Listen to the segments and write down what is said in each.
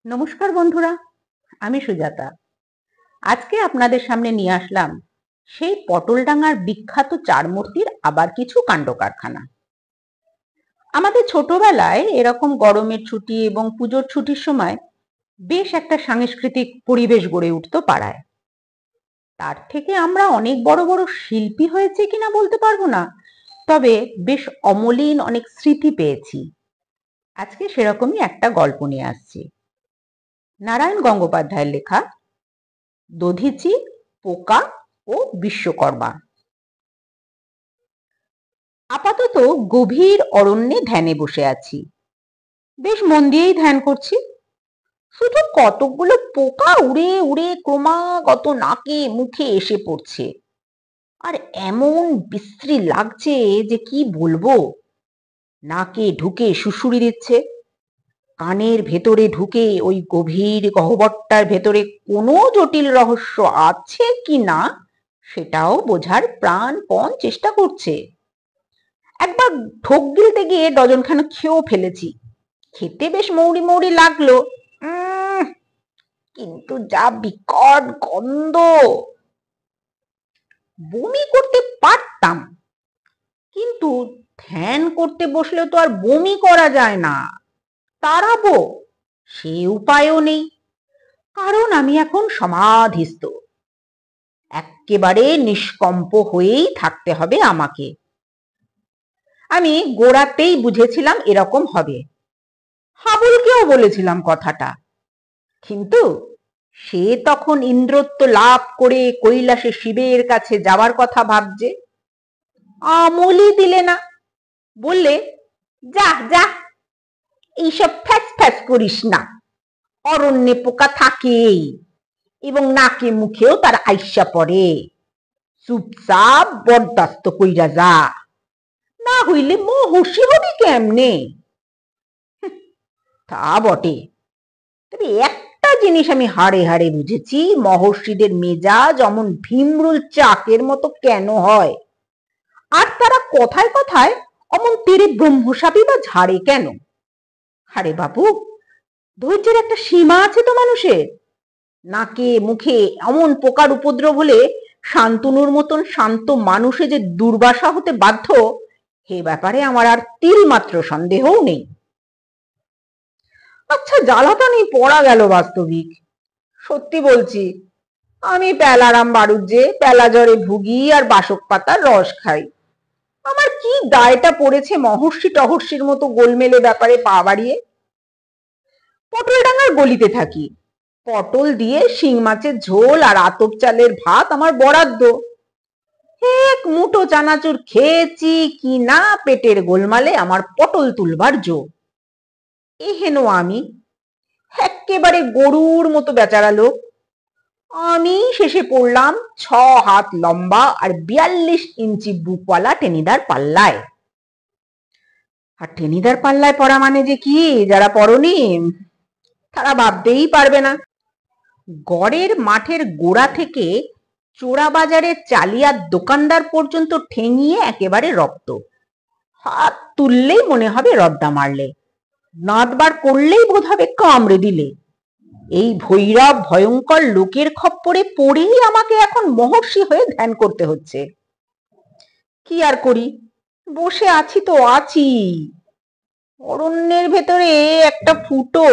নমস্কার বন্ধুরা, আমি সুজাতা। আজকে আপনাদের সামনে নিয়ে আসলাম সেই পটলডাঙ্গার বিখ্যাত চার মূর্তির আবার কিছু কাণ্ড কারখানা। আমাদের ছোটবেলায় এরকম গরমের ছুটি এবং পুজোর ছুটির সময় বেশ একটা সাংস্কৃতিক পরিবেশ গড়ে উঠতো পাড়ায়। তার থেকে আমরা অনেক বড় বড় শিল্পী হয়েছে কিনা বলতে পারবো না, তবে বেশ অমলিন অনেক স্মৃতি পেয়েছি। আজকে সেরকমই একটা গল্প নিয়ে আসছি, নারায়ণ গঙ্গোপাধ্যায়ের লেখা দধিচি, পোকা ও বিশ্বকর্মা। আপাতত গভীর অরণ্যে ধ্যানে বসে আছি। বেশ মন দিয়েই ধ্যান করছি। শুধু কতকগুলো পোকা উড়ে উড়ে ক্রমাগত নাকে মুখে এসে পড়ছে, আর এমন বিশ্রী লাগছে যে কি বলবো। নাকে ঢুকে সুড়সুড়ি দিচ্ছে, কানের ভেতরে ঢুকে ওই গভীর গহ্বরটার ভেতরে কোনো জটিল রহস্য আছে কি না সেটাও বোঝার প্রাণপণ চেষ্টা করছে। একবার ঢোক গিলতে গিয়ে ডজনখানেক খেয়েও ফেলেছি। খেতে বেশ মৌরি মৌরি লাগলো, কিন্তু যা বিকট গন্ধ! বমি করতে পারতাম, কিন্তু ধ্যান করতে বসলে তো আর বমি করা যায় না। তাড়াবো সে উপায়ও নেই, কারণ আমি এখন সমাধিস্থ। এক্কেবারে নিষ্কম্প হয়েই থাকতে হবে আমাকে। আমি গোড়াতেই বুঝেছিলাম এরকম হবে। হাবুলকেও বলেছিলাম কথাটা, কিন্তু সে তখন ইন্দ্রত্ব লাভ করে কৈলাসে শিবের কাছে যাওয়ার কথা ভাবছে। আমলই দিলে না, বললে, যা যা, এইসব ফ্যাস ফ্যাস করিস না। অরণ্যে পোকা থাকেই, এবং নাকে মুখেও তার আইসা পড়ে। চুপচাপ বরদাস্ত কইরা যা, না হইলে মহর্ষি হবি কেমনে। তা বটে, তবে একটা জিনিস আমি হাড়ে হাড়ে বুঝেছি, মহর্ষিদের মেজাজ অমন ভীমরুল চাকের মতো কেন হয়, আর তারা কথায় কথায় অমন তেরে ব্রহ্মসাপী বা ঝাড়ে কেন। আরে বাবু, ধৈর্যের একটা সীমা আছে তো মানুষের। নাকে মুখে এমন পোকার উপদ্রব হলে শান্তনুর মতন শান্ত মানুষে যে দুর্বাসা হতে বাধ্য, এ ব্যাপারে আমার আর তিল মাত্র সন্দেহও নেই। আচ্ছা, জ্বালাতনই পড়া গেল বাস্তবিক। সত্যি বলছি, আমি প্যালারাম বাড়ুজ্যে প্যালা জ্বরে ভুগি আর বাসক পাতার রস খাই। আমার কি দায়টা পড়েছে মহর্ষি টহর্ষির মতো গোলমেলে ব্যাপারে পা বাড়িয়ে। পটলডাঙ্গার গলিতে থাকি, পটল দিয়ে শিং মাছের ঝোল আর আতপ চালের ভাত আমার বরাদ্দ। এক মুঠো চানাচুর খেয়েছি কি না পেটের গোলমালে আমার পটল তুলবার জো। এহেন আমি এক্কেবারে গরুর মতো বেচারা লোক। আমি শেষে পড়লাম 6 হাত লম্বা আর 42 ইঞ্চি বুকওয়ালা টেনিদার পাল্লায়। আর টেনিদার পাল্লায় পড়া মানে যে কি, যারা পড়নি তারা ভাবতেই পারবে না। গড়ের মাঠের গোড়া থেকে চোরা বাজারের চালিয়ার দোকানদার পর্যন্ত ঠেঙিয়ে একেবারে রক্ত। হাত তুললেই মনে হবে রদ্দা মারলে, দাঁত বার করলেই বোধ হবে কামড়ে দিলে। এই ভৈরব ভয়ঙ্কর লোকের খপ্পরে পড়েই আমাকে এখন মহর্ষি হয়ে ধ্যান করতে হচ্ছে। কি আর করি, বসে আছি তো আছি। অরণ্যের ভেতরে একটা ফুটো,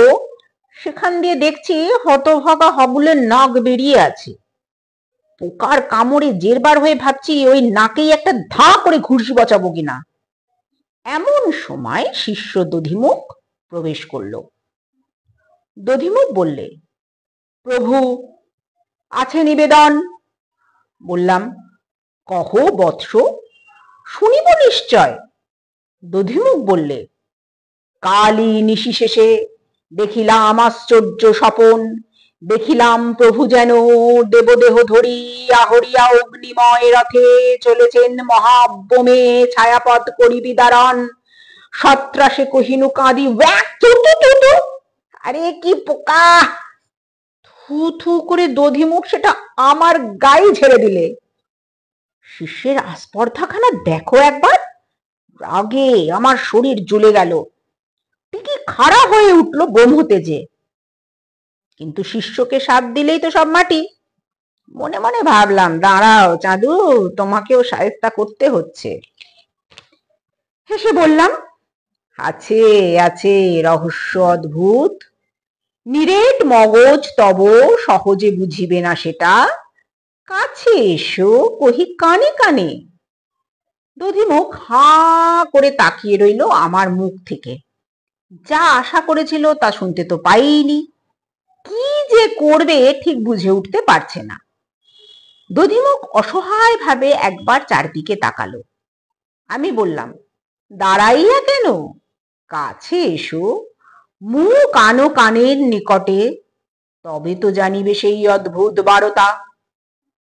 সেখান দিয়ে দেখছি হতভাগা হাবুলের নাক বেরিয়ে আছে। পোকার কামড়ে জেরবার হয়ে ভাবছি ওই নাকেই একটা ধা করে ঘুষি বচাবো কিনা। এমন সময় শিষ্য দধিমুখ প্রবেশ করলো। দধিমুখ বললে, প্রভু, আছে নিবেদন। বললাম, কহ বৎস, শুনিব নিশ্চয়। দধিমুখ বললে, কালই নিশি শেষে দেখিলাম আশ্চর্য স্বপন। দেখিলাম প্রভু যেন দেবদেহ ধরিয়া হরিয়া অগ্নিময় রথে চলেছেন মহাব্যোমে ছায়াপথ করি বিদারণ। সত্রাসে কহিনু কাঁদি, ওয়াক থু থু থু থু। আরে কি পোকা! থু থু করে দধিমুখ সেটা আমার গায়ে ঝেড়ে দিলে। শিষ্যের আস্পর্ধাখানা দেখো একবার। রাগে আমার শরীর জ্বলে গেল, টিকি খাড়া হয়ে উঠলো ব্রহ্মতেজে। কিন্তু শিষ্যকে শাপ দিলেই তো সব মাটি। মনে মনে ভাবলাম, দাঁড়াও চাঁদু, তোমাকেও শায়েস্তা করতে হচ্ছে। হেসে বললাম, আছে আছে রহস্য অদ্ভুত, নিরেট মগজ তব সহজে বুঝিবে না সেটা, কাছে এসো কহি কানে কানে। দধিমুখ হাঁ করে তাকিয়ে রইল আমার মুখ থেকে। যা আশা করেছিল তা শুনতে তো পাইনি, কি যে করবে ঠিক বুঝে উঠতে পারছে না। দধিমুখ অসহায় ভাবে একবার চারদিকে তাকালো। আমি বললাম, দাঁড়াইয়া কেন, কাছে এসো, মুখ আনো কানের নিকটে, তবে তো জানিবে সেই অদ্ভুত বারতা।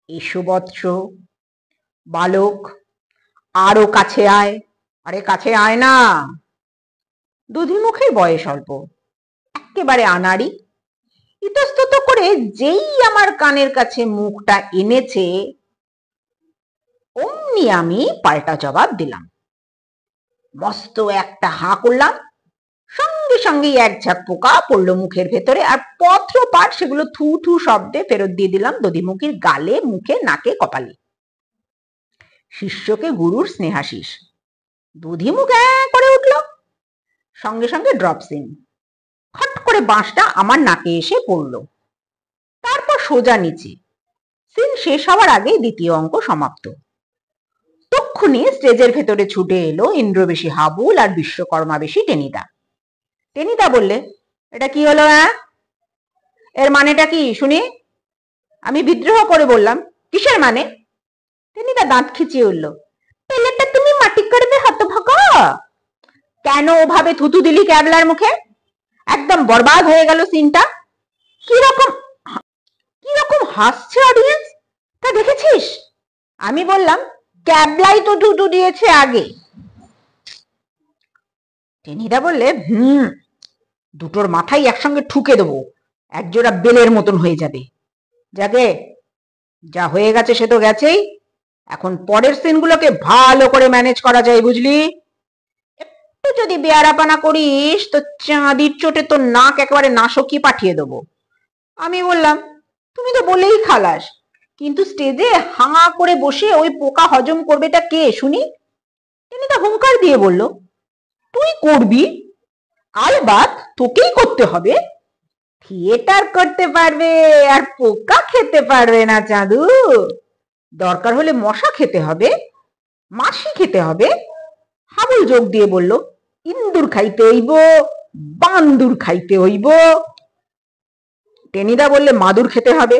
এসো বৎস। বালক, আরো কাছে আয়। আরে কাছে আয় না। দধিমুখের বয়স অল্প, একেবারে আনাড়ি। ইতস্তত করে যেই আমার কানের কাছে মুখটা এনেছে, অমনি আমি পাল্টা জবাব দিলাম। মস্ত একটা হাঁ করলাম, সঙ্গে সঙ্গে এক ঝাঁক পোকা পড়লো মুখের ভেতরে, আর পত্র পাট সেগুলো থু থু শব্দে ফেরত দিয়ে দিলাম দধিমুখীর গালে, মুখে, নাকে, কপালে। শিষ্যকে গুরুর স্নেহাশিস। দধিমুখ করে উঠল, সঙ্গে সঙ্গে ড্রপ সিন। খট করে বাঁশটা আমার নাকে এসে পড়ল, তারপর সোজা নিচে। সিন শেষ হওয়ার আগে দ্বিতীয় অঙ্ক সমাপ্ত। তক্ষুনি স্টেজের ভেতরে ছুটে এলো ইন্দ্রবেশী হাবুল আর বিশ্বকর্মাবেশী টেনিদা। টেনিদা বললে, এটা কি হলো? এর মানেটা কি শুনি? আমি বিদ্রোহ করে বললাম, কিসের মানে? টেনিদা দাঁত খিচিয়ে উঠল, পেলেটা তুমি মাটি করবে হতভাগা। কেন ওভাবে থুতু দিলি ক্যাবলার মুখে? একদম বরবাদ হয়ে গেল সিনটা। কিরকম কিরকম হাসছে অডিয়েন্স, তা দেখেছিস? আমি বললাম, ক্যাবলাই তো থুতু দিয়েছে আগে। টেনিদা বললে, দুটোর মাথায় একসঙ্গে ঠুকে দেবো, একজোড়া বেলের মতন হয়ে যাবে। যাকে যা হয়ে গেছে সে তো গেছেই, এখন পরের সিনগুলোকে ভালো করে ম্যানেজ করা যায়, বুঝলি? একটু যদি বেয়ারাপানা করিস তো চাঁদির চোটে তোর নাক একেবারে নাশকি পাঠিয়ে দেবো। আমি বললাম, তুমি তো বলেই খালাস, কিন্তু স্টেজে হাঁ করে বসে ওই পোকা হজম করবেটা কে শুনি? তিনি তা হুঙ্কার দিয়ে বলল, তুই করবি, আলবাত তোকেই করতে হবে। থিয়েটার করতে পারবে আর পোকা খেতে পারবে না চাঁদু। দরকার হলে মশা খেতে হবে, মাছি খেতে হবে। হাবুল যোগ দিয়ে বলল, ইন্দুর খাইতে হইব, বান্দুর খাইতে হইব। টেনিদা বললে, মাদুর খেতে হবে,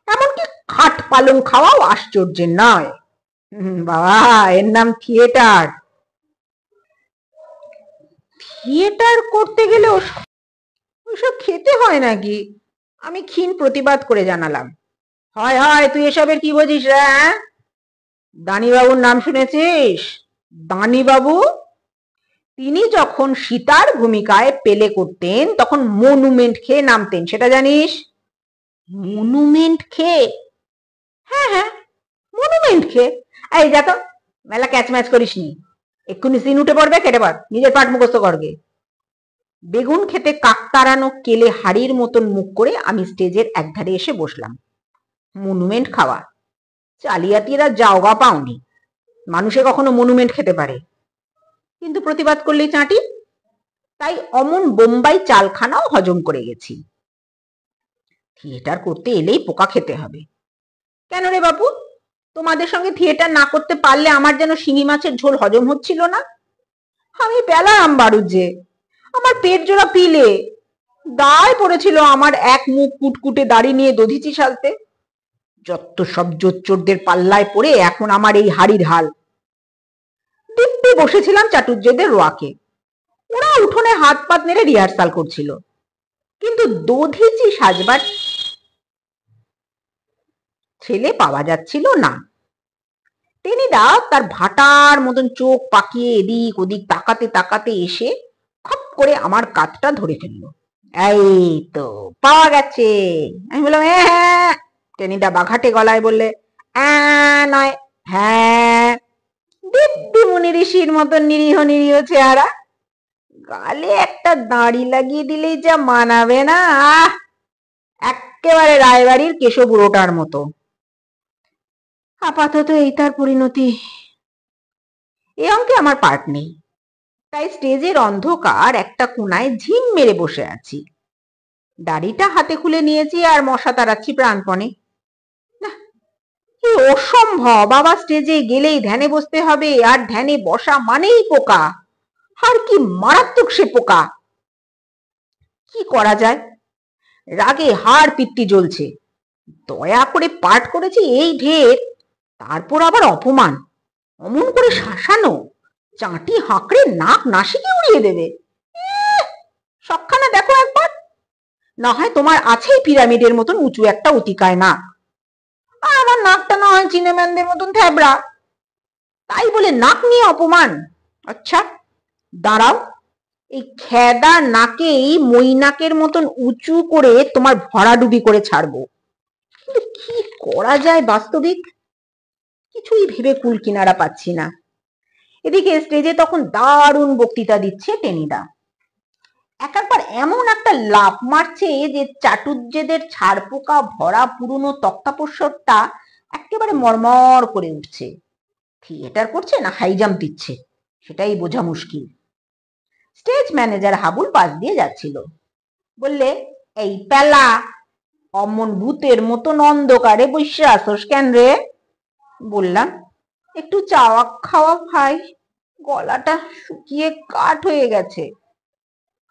এমনকি খাট পালং খাওয়াও আশ্চর্যের নয়। বাবা, এর নাম থিয়েটার। থিয়েটার করতে গেলে ওইসব খেতে হয় নাকি? আমি ক্ষীণ প্রতিবাদ করে জানালাম। হয় হয়, তুই এসবের কি বুঝিস রে? দানিবাবুর নাম শুনেছিস? দানিবাবু? তিনি যখন সীতার ভূমিকায় পেলে করতেন তখন মনুমেন্ট খেয়ে নামতেন, সেটা জানিস? মনুমেন্ট খেয়ে? হ্যাঁ হ্যাঁ, মনুমেন্ট খেয়ে। এই যা তো, মেলা ক্যাচ ম্যাচ করিস নি, এক্ষুনি সিন উঠে পড়বে, কেটে পড়, নিজের পাঠ মুখস্থ করবে। বেগুন খেতে কাক তাড়ানো কেলে হাড়ির মতন মুখ করে আমি স্টেজের একধারে এসে বসলাম। মনুমেন্ট খাওয়া? জালিয়াতিরা যাওগা পাওনি, মানুষে কখনো মনুমেন্ট খেতে পারে? কিন্তু প্রতিবাদ করলেই চাঁটি, তাই অমন বোম্বাই চালখানাও হজম করে গেছি। থিয়েটার করতে এলেই পোকা খেতে হবে কেন রে বাপু? তোমাদের সঙ্গে থিয়েটার না করতে পারলে আমার যেন শিঙি মাছের ঝোল হজম হচ্ছিল না। আমি পেলাম বাড়ুজ্জে, আমার পেট জোড়া পিলে, গায়ে পড়েছিল আমার এক মুখ কুটকুটে দাড়ি নিয়ে দধিচি সাজতে। যত সব জোচ্চোরদের পাল্লায় পড়ে এখন আমার এই হাড়ির হাল। দিব্যি বসেছিলাম চাটুর্যদের রোয়াকে, ওরা উঠোনে হাত পাত নেড়ে রিহার্সাল করছিল, কিন্তু দধিচি সাজবার ছেলে পাওয়া যাচ্ছিল না। টেনিদা তার ভাটার মতন চোখ পাকিয়ে এদিক ওদিক তাকাতে তাকাতে এসে খপ করে আমার কাঁধটা ধরে ফেললো। এই তো পাওয়া গেছে। আমি বললাম, হ্যাঁ। টেনিদা বাঘাটে গলায় বললে, নয়, হ্যাঁ। দিব্যি মুনি ঋষির মতন নিরীহ নিরীহ চেহারা, গালে একটা দাড়ি লাগিয়ে দিলেই যা মানাবে না। একেবারে রায়বাড়ির কেশবুড়োটার মতো। আপাতত এই তার পরিণতি। এ অঙ্কে আমার পার্ট নেই, তাই স্টেজের অন্ধকার একটা কোনায় ঝিম মেরে বসে আছি। দাড়িটা হাতে খুলে নিয়েছি আর মশা তাড়াচ্ছি প্রাণপণে। না, কি অসম্ভব! বাবা স্টেজে গেলেই ধ্যানে বসতে হবে, আর ধ্যানে বসা মানেই পোকা। আর কি মারাত্মক সে পোকা! কি করা যায়? রাগে হাড় পিত্তি জ্বলছে। দয়া করে পাঠ করেছি এই ঢের, তারপর আবার অপমান, অমন করে শাসানো, চাঁটি হাঁকড়ে নাক নাসিকে উড়িয়ে দেবে। সবখানে দেখো একবার, না হয় তোমার আছেই পিরামিডের মতন উঁচু একটা অতিকায় নাক, আর আমার নাকটা না হয় চিনেম্যানদের মতন থ্যাবড়া, তাই বলে নাক নিয়ে অপমান? আচ্ছা দাঁড়াও, এই খেদা নাকেই মই নাকের মতন উঁচু করে তোমার ভরাডুবি করে ছাড়বো। কিন্তু কি করা যায় বাস্তবিক? কিছুই ভেবে কুল কিনারা পাচ্ছি না। এদিকে স্টেজে তখন দারুণ বক্তৃতা দিচ্ছে টেনিদা। একবার এমন একটা লাফ মারছে যে চাটুজ্জেদের ছাড়পোকা ভরা পুরনো তক্তাপোষরটা একেবারে মরমর করে উঠছে। থিয়েটার করছে না হাই জাম্প দিচ্ছে, সেটাই বোঝা মুশকিল। স্টেজ ম্যানেজার হাবুল পাশ দিয়ে যাচ্ছিল, বললে, এই পেলা, অমন ভূতের মতন অন্ধকারে বসে আসোস কেন রে? বললাম, একটু চাওয়া খাওয়া ভাই, গলাটা শুকিয়ে কাঠ হয়ে গেছে।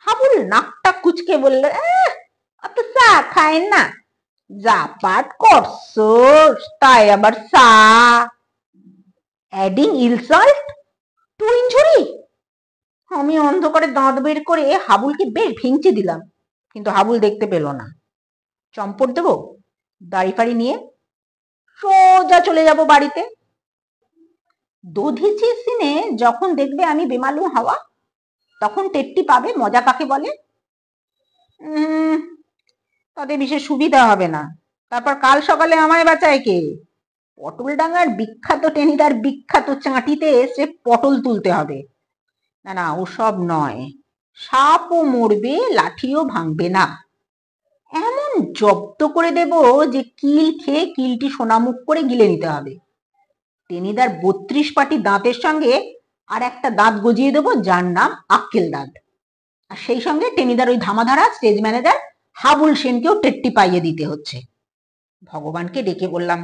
হাবুল নাকটা কুচকে বলল, অত চা খায় না, যা পাঠ করছোস তাই আবার চা? Adding insult to injury. আমি অন্ধকারে দাঁত বের করে হাবুলকে বেশ ভেঙচে দিলাম, কিন্তু হাবুল দেখতে পেল না। চম্পট দেবো দাড়ি ফাড়ি নিয়ে সোজা চলে যাব বাড়িতে। দধিচি সিনে যখন দেখবে আমি বেমালুম হাওয়া, তখন টেট্টি পাবে মজা কাকে বলে। তাতে বিশেষ সুবিধা হবে না। তারপর কাল সকালে আমায় বাঁচায় কে? পটলডাঙ্গার বিখ্যাত টেনিদার বিখ্যাত চাঁটিতে এসে পটল তুলতে হবে। না না, ওসব নয়, সাপও মরবে, লাঠিও ভাঙবে না, এমন জব্দ করে দেব যে কিল খেয়ে কিলটি সোনামুখ করে গিলে নিতে হবে। টেনিদার 32 পাটি দাঁতের সঙ্গে আর একটা দাঁত গজিয়ে দেবো, যার নাম আক্কেল দাঁত। আর সেই সঙ্গে টেনিদার ওই ধামাধারা স্টেজ ম্যানেজার হাবুল সেনকেও টেট্টি পাইয়ে দিতে হচ্ছে। ভগবানকে ডেকে বললাম,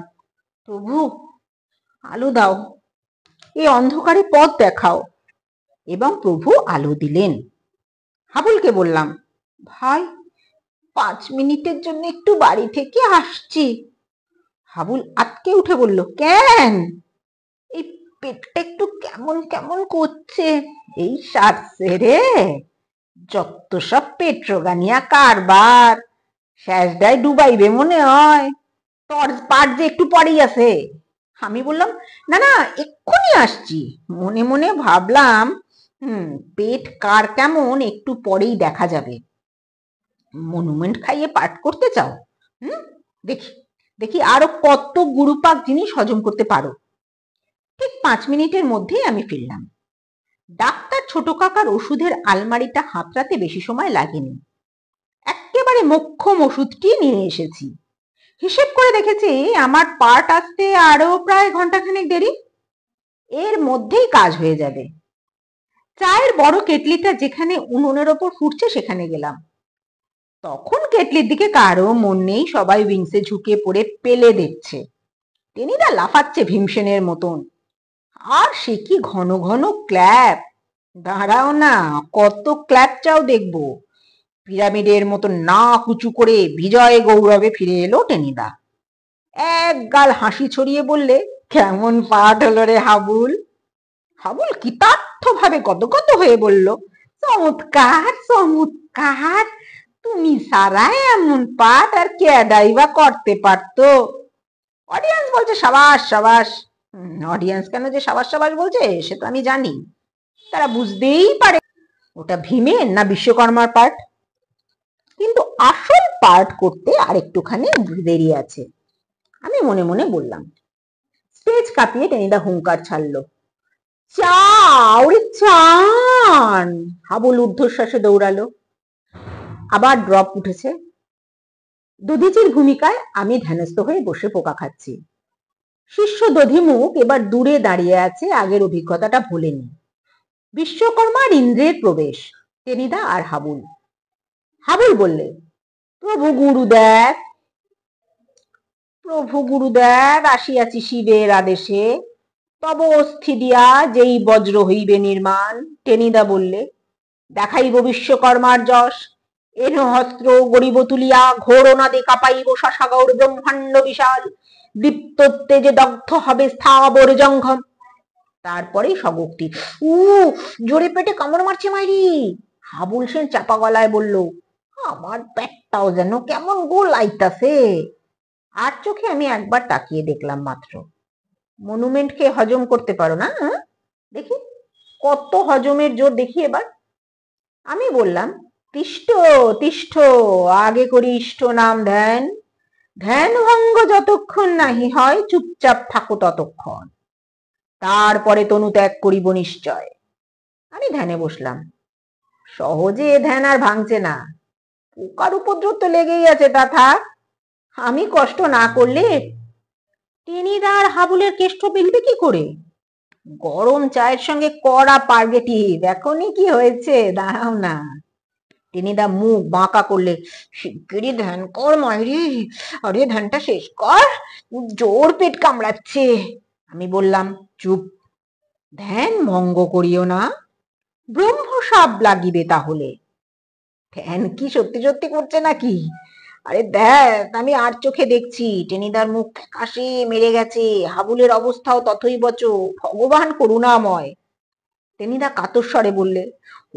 প্রভু আলো দাও, এই অন্ধকারে পথ দেখাও। এবং প্রভু আলো দিলেন। হাবুলকে বললাম, ভাই 5 মিনিটের জন্য একটু বাড়ি থেকে আসছি। হাবুল আটকে উঠে বলল, কেন? এই পেটটা একটু কেমন কেমন করছে। এই সারছে রে, যত সব পেট্রোগানিয়া কারবার, শেষদায় ডুবাইবে মনে হয়। তোর পাট যে একটু পরেই আছে। আমি বললাম, না না এক্ষুনি আসছি। মনে মনে ভাবলাম, পেট কার কেমন একটু পরেই দেখা যাবে। মনুমেন্ট খাইয়ে পাঠ করতে চাও? দেখি দেখি আরো কত গুরুপাক জিনিস হজম করতে পারো। ঠিক 5 মিনিটের মধ্যেই আমি ফিরলাম। ডাক্তার ছোট কাকার ওষুধের আলমারিটা হাতড়াতে বেশি সময় লাগেনি। একেবারে মোক্ষম ওষুধটি নিয়ে এসেছি। হিসেব করে দেখেছি আমার পার্ট আসতে আরো প্রায় ঘন্টাখানেক দেরি। এর মধ্যেই কাজ হয়ে যাবে। চায়ের বড় কেটলিটা যেখানে উনুনের ওপর ফুটছে সেখানে গেলাম। তখন কেটলির দিকে কারো মন নেই, সবাই উইংসে ঝুঁকে পড়ে পেলে দেখছে। টেনিদা লাফাচ্ছে ভীমসেনের মতন। আর সে কি ঘন ঘন ক্ল্যাপ! দাঁড়াও না, কত ক্ল্যাপ চাও দেখবো। পিরামিডের মতন নাক উঁচু করে বিজয় গৌরবে ফিরে এলো টেনিদা। এক গাল হাসি ছড়িয়ে বললে, কেমন পাঠ হলো রে হাবুল? হাবুল কৃতার্থ ভাবে গদগদ হয়ে বলল, চমৎকার চমৎকার, তুমি সারা এমন পাঠ আর কেডাই বা করতে পারতো। অডিয়েন্স বলছে সাবাস সাবাস। অডিয়েন্স কেন যে সাবাস সাবাস বলছে সে তো আমি জানি। তারা বুঝতেই পারে ওটা ভীমের না বিশ্বকর্মার পাঠ। কিন্তু আসল পাঠ করতে আর একটুখানি দেরি আছে, আমি মনে মনে বললাম। স্টেজ কাঁপিয়ে টেনিদা হুঙ্কার ছাড়লো, চাও রে চান। হাবুল ঊর্ধ্বশ্বাসে দৌড়ালো। আবার ড্রপ উঠেছে। দধিচির ভূমিকায় আমি ধ্যানস্থ হয়ে বসে পোকা খাচ্ছি। শিষ্য দধিমুখ এবার দূরে দাঁড়িয়ে আছে, আগের অভিজ্ঞতাটা ভোলেনি। বিশ্বকর্মার ইন্দ্রের প্রবেশ, টেনিদা আর হাবুল। হাবুল বললে, প্রভু গুরুদেব, প্রভু গুরুদেব, আসিয়াছি শিবের আদেশে, তব অস্থি দিয়া যেই বজ্র হইবে নির্মাণ। টেনিদা বললে, দেখাইব বিশ্বকর্মার যশ, এন হস্ত্র গরিব তুলিয়া ঘোর নাদে কাঁপাইব শশাগৌর ব্রহ্মাণ্ড বিশাল, দীপ্ত তেজে দগ্ধ হবে স্থাবর জঙ্গম। তারপরেই সগোক্তি, জোরে পেটে কামড় মারছে মাইরি। হাবুল সেন চাপা গলায় বলল, আমার পেটটাও যেন কেমন গোল আইতাছে। আর চোখে আমি একবার তাকিয়ে দেখলাম মাত্র। মনুমেন্ট কে হজম করতে পারো না? দেখি কত হজমের জোর দেখি এবার। আমি বললাম, তিষ্ঠ তিষ্ঠ, আগে করি ইষ্ট নাম ধ্যান, ধ্যান ভঙ্গ যতক্ষণ নাহি হয় চুপচাপ থাকো ততক্ষণ, তারপরে তনু ত্যাগ করিব নিশ্চয়। আমি ধ্যানে বসলাম। সহজে এ ধ্যান আর ভাঙছে না, পোকার উপদ্রব তো লেগেই আছে, তা থাক। আমি কষ্ট না করলে টেনিদা আর হাবুলের কেষ্ট মিলবে কি করে? গরম চায়ের সঙ্গে কড়া পারগেটি, দেখনি কি হয়েছে, দাঁড়াও না। টেনিদা মুখ বাঁকা করলে, শিগগিরই ধ্যান কর মাইরি, আরে ধ্যানটা শেষ কর, জোর পেট কামড়াচ্ছে। আমি বললাম, চুপ, ধ্যান ভঙ্গ করিও না, ব্রহ্মসাপ লাগিবে তাহলে। ধ্যান কি সত্যি সত্যি করছে নাকি? আরে দেখ, আমি আর চোখে দেখছি, টেনিদার মুখ ফ্যাকাশে মেরে গেছে, হাবুলের অবস্থাও তথৈবচ, ভগবান করুণাময়। টেনিদা কাতর স্বরে বললে,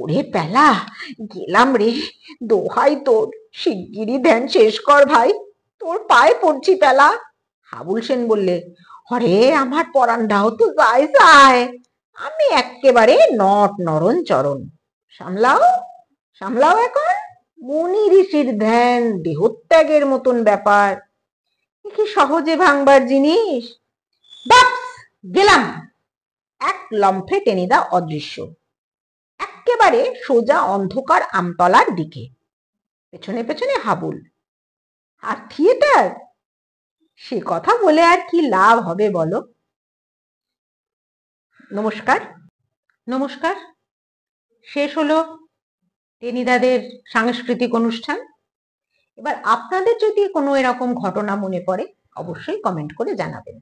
ওরে প্যালা, গেলাম রে, দোহাই তোর, শিগগিরই ধ্যান শেষ কর ভাই, তোর পায়ে পড়ছি প্যালা। হাবুল সেন বললে, অরে আমার পরান্ডাও তো যায় যায়, আমি এক্কেবারে নট নরণ চরণ, সামলাও সামলাও এখন, মুনি ঋষির ধ্যান দেহত্যাগের মতন ব্যাপার, কি সহজে ভাঙবার জিনিস। বাপস, গেলাম। এক লম্ফে টেনিদা অদৃশ্য, একেবারে সোজা অন্ধকার আমতলার দিকে, পেছনে পেছনে হাবুল। আর থিয়েটার, সে কথা বলে আর কি লাভ হবে বলো। নমস্কার। নমস্কার। শেষ হলো টেনিদাদের সাংস্কৃতিক অনুষ্ঠান। এবার আপনাদের যদি কোনো এরকম ঘটনা মনে পড়ে, অবশ্যই কমেন্ট করে জানাবেন।